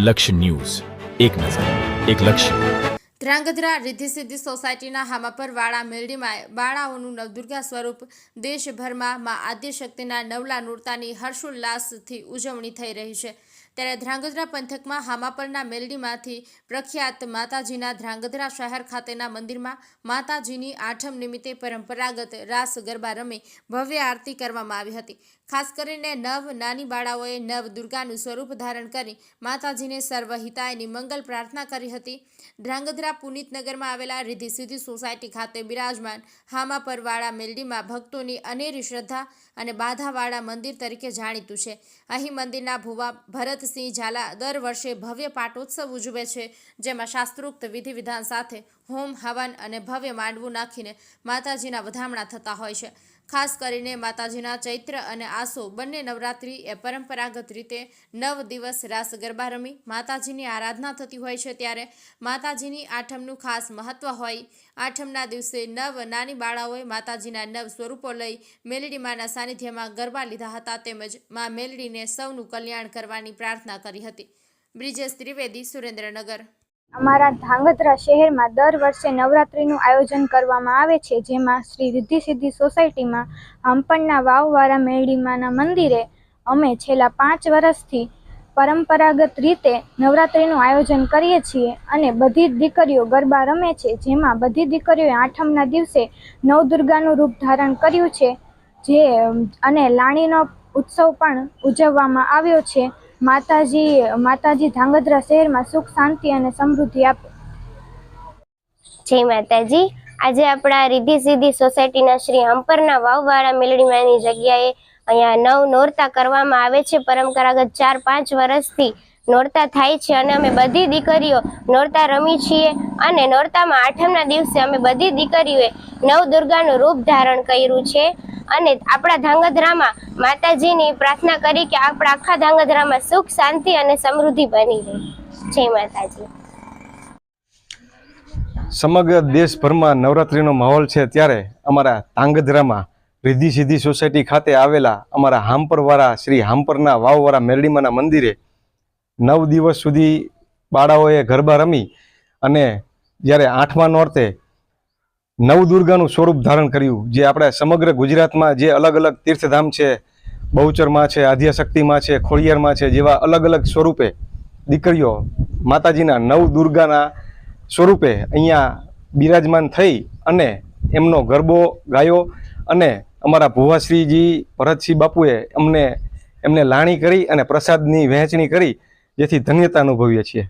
લક્ષ્ય ન્યૂઝ, એક નજર, એક લક્ષ્ય. ધ્રાંગધ્રા રિદ્ધિ સિદ્ધિ સોસાયટીના હામાપર વાળા મેલડીમાં બાળાઓનું નવદુર્ગા સ્વરૂપ દેશભરમાં મા આદ્યશક્તિના નવલા નોરતાની હર્ષોલ્લાસથી ઉજવણી થઈ રહી છે. ત્યારે ધ્રાંગધ્રા પંથકમાં હામાપરના મેલડીમાંથી પ્રખ્યાત માતાજીના ધ્રાંગધ્રા શહેર ખાતેના મંદિરમાં માતાજીની આઠમ નિમિત્તે પરંપરાગત રાસ ગરબા રમી ભવ્ય આરતી કરવામાં આવી હતી. ખાસ કરીને નાની બાળાઓએ નવ દુર્ગાનું સ્વરૂપ ધારણ કરી માતાજીને સર્વહિતાયની મંગલ પ્રાર્થના કરી હતી. ધ્રાંગધ્રા પુનિતનગરમાં આવેલા રિદ્ધિ સિદ્ધિ સોસાયટી ખાતે બિરાજમાન હામાપરવાળા મેલડીમાં ભક્તોની અનેરી શ્રદ્ધા અને બાધાવાળા મંદિર તરીકે જાણીતું છે. અહીં મંદિરના ભુવા ભરતસિંહ ઝાલા દર વર્ષે ભવ્ય પાટોત્સવ ઉજવે છે, જેમાં શાસ્ત્રોક્ત વિધિ વિધાન સાથે હોમ હવન અને ભવ્ય માંડવું નાખીને માતાજીના વધામણા થતા હોય છે. ખાસ કરીને માતાજીના ચૈત્ર અને આસો બંને નવરાત્રિ એ પરંપરાગત રીતે 9 દિવસ રાસ ગરબા રમી માતાજીની આરાધના થતી હોય છે. ત્યારે માતાજીની આઠમનું ખાસ મહત્વ હોય. આઠમના દિવસે નાની બાળાઓએ માતાજીના 9 સ્વરૂપો લઈ મેલડીમાના સાનિધ્યમાં ગરબા લીધા હતા, તેમજ મા મેલડીને સૌનું કલ્યાણ કરવાની પ્રાર્થના કરી હતી. બ્રિજેશ ત્રિવેદી, સુરેન્દ્રનગર. અમારા ધ્રાંગધ્રા શહેરમાં દર વર્ષે નવરાત્રિનું આયોજન કરવામાં આવે છે, જેમાં શ્રી રિદ્ધિ સિદ્ધિ સોસાયટીમાં હામપણના વાવવાળા મેલડીમાના મંદિરે અમે છેલ્લા 5 વર્ષથી પરંપરાગત રીતે નવરાત્રિનું આયોજન કરીએ છીએ અને બધી જ દીકરીઓ ગરબા રમે છે, જેમાં બધી દીકરીઓએ આઠમના દિવસે નવદુર્ગાનું રૂપ ધારણ કર્યું છે અને લાણીનો ઉત્સવ પણ ઉજવવામાં આવ્યો છે. માતાજી ધ્રાંગધ્રા શહેરમાં સુખ, શાંતિ અને સમૃદ્ધિ આપે. જય માતાજી. આજે આપણા રિદ્ધિ સિદ્ધિ સોસાયટીના શ્રી હામપરના વાવવાળા મેલડીમાની જગ્યાએ અહીંયા નવ નોરતા કરવામાં આવે છે. પરંપરાગત 4-5 વર્ષથી નોરતા થાય છે અને અમે બધી દીકરીઓ નોરતા રમી છીએ અને નોરતામાં આઠમના દિવસે અમે બધી દીકરીઓએ નવદુર્ગાનું રૂપ ધારણ કર્યું છે અને આપણા ધ્રાંગધ્રામાં માતાજીની પ્રાર્થના કરી કે આપણા આખા ધ્રાંગધ્રામાં સુખ, શાંતિ અને સમૃદ્ધિ બની રહે. જય માતાજી. સમગ્ર દેશભરમાં નવરાત્રિનો માહોલ છે, ત્યારે અમારા ધ્રાંગધ્રામાં રિદ્ધિ સિદ્ધિ સોસાયટી ખાતે આવેલા અમારા હામપરવાળા શ્રી હામપરના વાવવાળા મેલડીમાના મંદિરે 9 દિવસ સુધી બાળાઓએ ગરબા રમી અને જ્યારે 8મા નોરતે નવદુર્ગાનું સ્વરૂપ ધારણ કર્યું. જે આપણે સમગ્ર ગુજરાતમાં જે અલગ અલગ તીર્થધામ છે, બહુચરમાં છે, આદ્યશક્તિમાં છે, ખોડિયારમાં છે, જેવા અલગ અલગ સ્વરૂપે દીકરીઓ માતાજીના નવદુર્ગાના સ્વરૂપે અહીંયા બિરાજમાન થઈ અને એમનો ગરબો ગાયો અને અમારા ભુવાશ્રીજી ભરતસિંહ બાપુએ એમને લાણી કરી અને પ્રસાદની વહેંચણી કરી, જેથી ધન્યતા અનુભવીએ છીએ.